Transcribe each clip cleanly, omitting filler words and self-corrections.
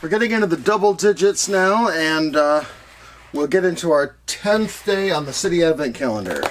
We're getting into the double digits now, and we'll get into our 10th day on the City Advent Calendar.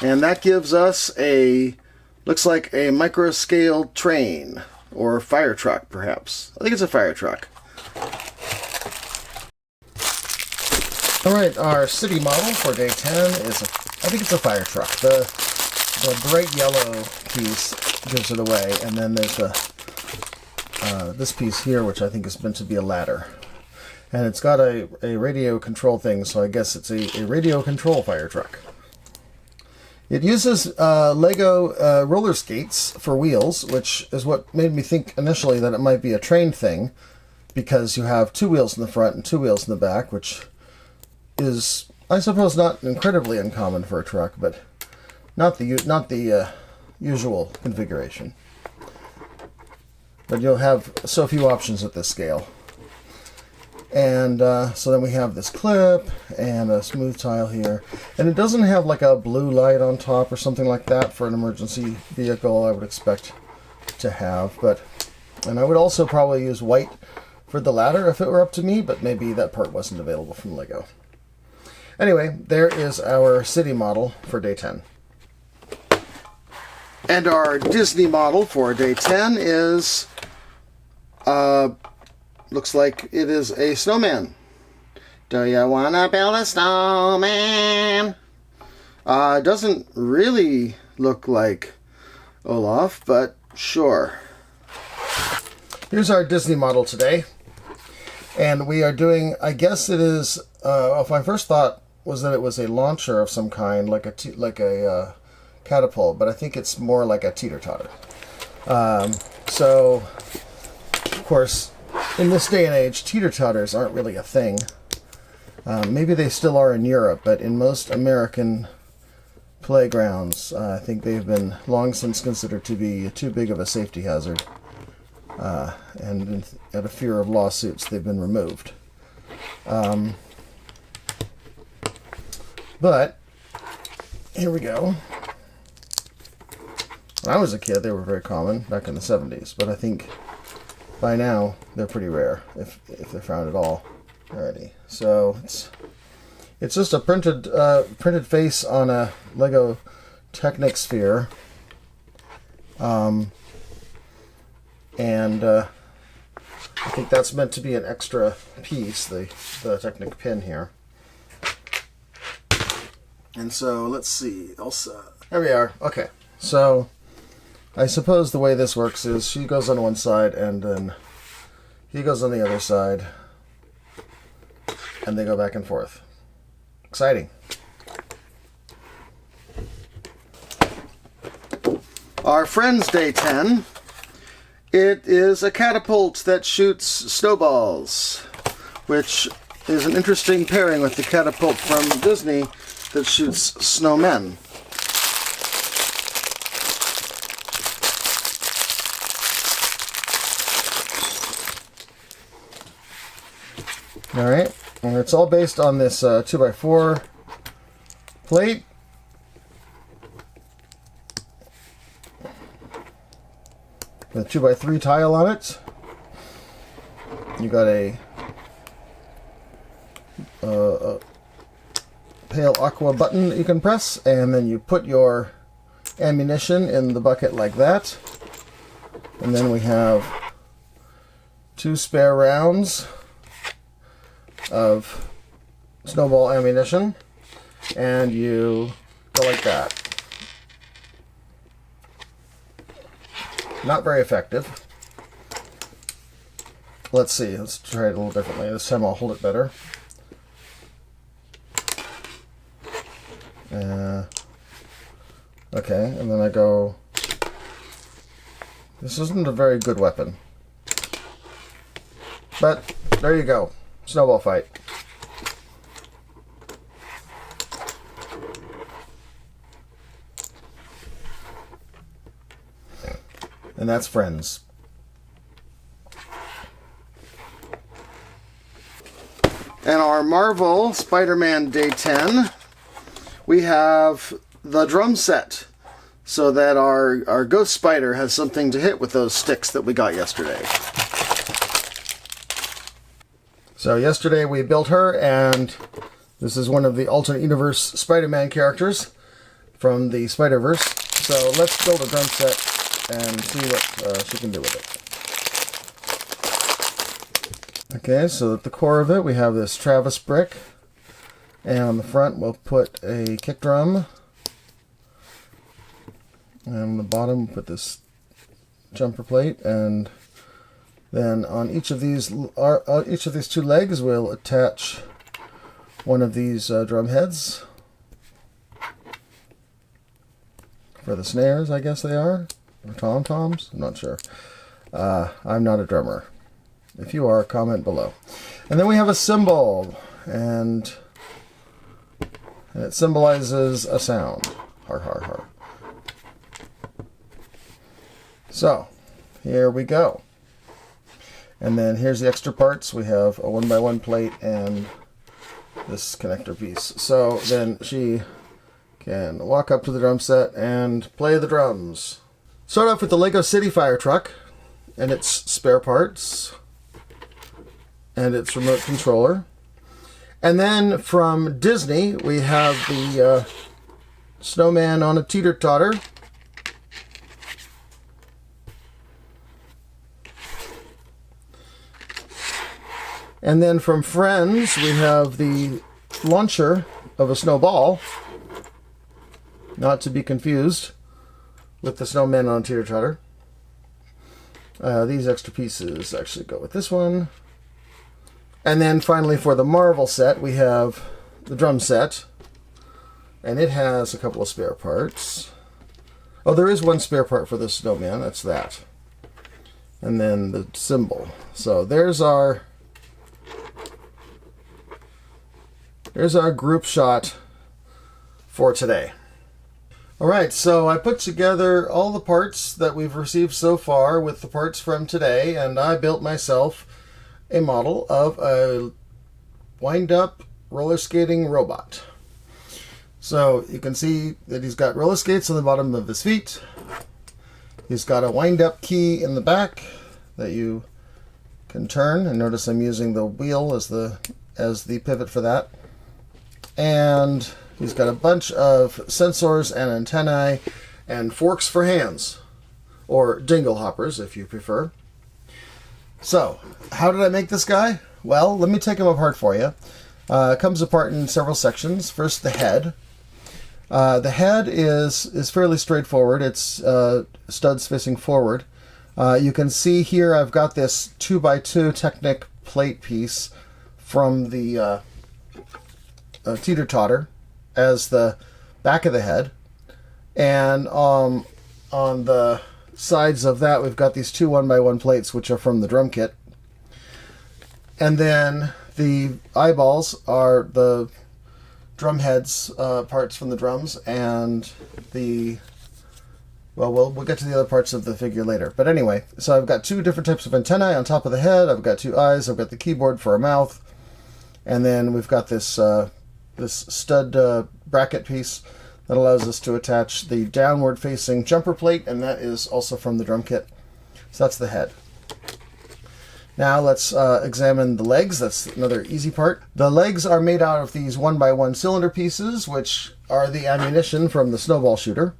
And that gives us looks like a micro-scale train, or fire truck, perhaps. I think it's a fire truck. Alright, our city model for day 10 is, I think it's a fire truck. The bright yellow piece gives it away, and then there's this piece here, which I think is meant to be a ladder. And it's got a radio control thing, so I guess it's a radio control fire truck. It uses Lego roller skates for wheels, which is what made me think initially that it might be a train thing, because you have 2 wheels in the front and 2 wheels in the back, which is, I suppose, not incredibly uncommon for a truck, but not the usual configuration. But you'll have so few options at this scale. And so then we have this clip and a smooth tile here. And it doesn't have like a blue light on top or something like that for an emergency vehicle I would expect to have. And I would also probably use white for the ladder if it were up to me, but maybe that part wasn't available from Lego. Anyway, there is our city model for day 10. And our Disney model for day 10 is, looks like it is a snowman. Do you wanna build a snowman? It doesn't really look like Olaf, but sure. Here's our Disney model today. And we are doing, I guess it is, my first thought was that it was a launcher of some kind, like a catapult, but I think it's more like a teeter-totter. So, of course, in this day and age, teeter-totters aren't really a thing. Maybe they still are in Europe, but in most American playgrounds, I think they've been long since considered to be too big of a safety hazard. And out of fear of lawsuits, they've been removed. But, here we go. When I was a kid, they were very common back in the 70s, but I think by now they're pretty rare, if they're found at all already. So it's just a printed face on a Lego Technic sphere, and I think that's meant to be an extra piece, the Technic pin here. And so let's see, Elsa. There we are. Okay, so I suppose the way this works is she goes on one side and then he goes on the other side, and they go back and forth. Exciting. Our Friends Day 10. It is a catapult that shoots snowballs, which is an interesting pairing with the catapult from Disney that shoots snowmen. Alright, and it's all based on this 2x4 plate. With a 2x3 tile on it. You got a pale aqua button that you can press, and then you put your ammunition in the bucket like that. And then we have 2 spare rounds of snowball ammunition, and you go like that. Not very effective. Let's see, let's try it a little differently. This time I'll hold it better. Okay, and then I go... This isn't a very good weapon. But, there you go. Snowball fight. And that's Friends. And our Marvel Spider-Man Day 10, we have the drum set, so that our Ghost Spider has something to hit with those sticks that we got yesterday. So yesterday we built her, and this is one of the alternate universe Spider-Man characters from the Spider-Verse. So let's build a drum set and see what she can do with it. Okay, so at the core of it we have this Travis brick, and on the front we'll put a kick drum, and on the bottom we'll put this jumper plate, and then on each of these two legs we'll attach one of these drum heads for the snares, I guess they are, or tom-toms, I'm not sure. I'm not a drummer. If you are, comment below. And then we have a cymbal, and it symbolizes a sound. Har, har, har. So, here we go. And then here's the extra parts. We have a 1x1 plate and this connector piece. So then she can walk up to the drum set and play the drums. Start off with the Lego City fire truck and its spare parts and its remote controller. And then from Disney we have the snowman on a teeter-totter. And then from Friends, we have the launcher of a snowball, not to be confused with the snowman on teeter-totter. These extra pieces actually go with this one. And then finally for the Marvel set, we have the drum set, and it has a couple of spare parts. Oh, there is one spare part for the snowman, that's that. And then the cymbal. So there's our group shot for today. Alright, so I put together all the parts that we've received so far with the parts from today, and I built myself a model of a wind-up roller skating robot. So you can see that he's got roller skates on the bottom of his feet. He's got a wind-up key in the back that you can turn, and notice I'm using the wheel as the pivot for that. And he's got a bunch of sensors and antennae and forks for hands, or dingle hoppers if you prefer. So, how did I make this guy? Well, let me take him apart for you. It comes apart in several sections. First, the head. The head is fairly straightforward. It's studs facing forward. You can see here I've got this 2x2 Technic plate piece from the teeter-totter as the back of the head, and on the sides of that we've got these two 1x1 plates which are from the drum kit, and then the eyeballs are the drum heads parts from the drums, and the we'll get to the other parts of the figure later. But anyway, so I've got two different types of antennae on top of the head, I've got two eyes, I've got the keyboard for a mouth, and then we've got this this stud bracket piece that allows us to attach the downward facing jumper plate, and that is also from the drum kit. So that's the head. Now let's examine the legs. That's another easy part. The legs are made out of these 1x1 cylinder pieces, which are the ammunition from the snowball shooter.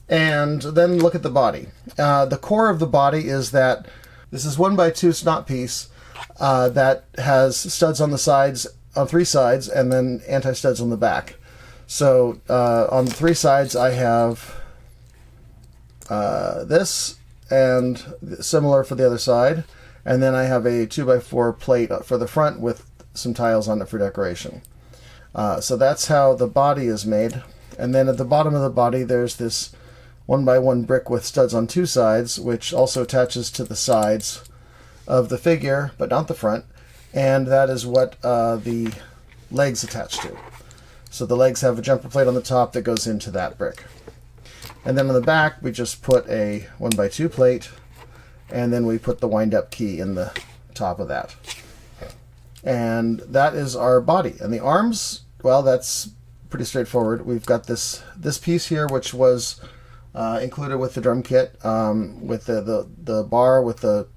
And then look at the body. The core of the body is that this is 1x2 snot piece that has studs on the sides, on three sides, and then anti-studs on the back. So on the three sides I have this, and similar for the other side, and then I have a 2x4 plate for the front with some tiles on it for decoration. So that's how the body is made. And then at the bottom of the body there's this 1x1 brick with studs on two sides, which also attaches to the sides of the figure, but not the front. And that is what the legs attach to. So the legs have a jumper plate on the top that goes into that brick. And then on the back we just put a 1x2 plate, and then we put the wind-up key in the top of that. And that is our body. And the arms, well, that's pretty straightforward. We've got this piece here, which was included with the drum kit, with the bar with the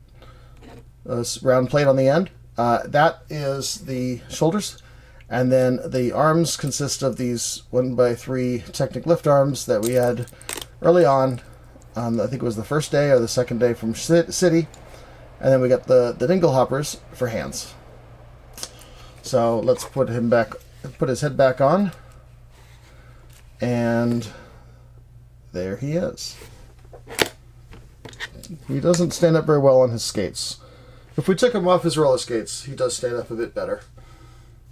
round plate on the end. That is the shoulders. And then the arms consist of these 1x3 Technic lift arms that we had early on. I think it was the first day or the second day from City. And then we got the dingle hoppers for hands. So let's put his head back on. And there he is. He doesn't stand up very well on his skates. If we took him off his roller skates, he does stand up a bit better.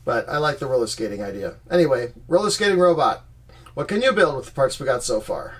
But I like the roller skating idea. Anyway, roller skating robot. What can you build with the parts we got so far?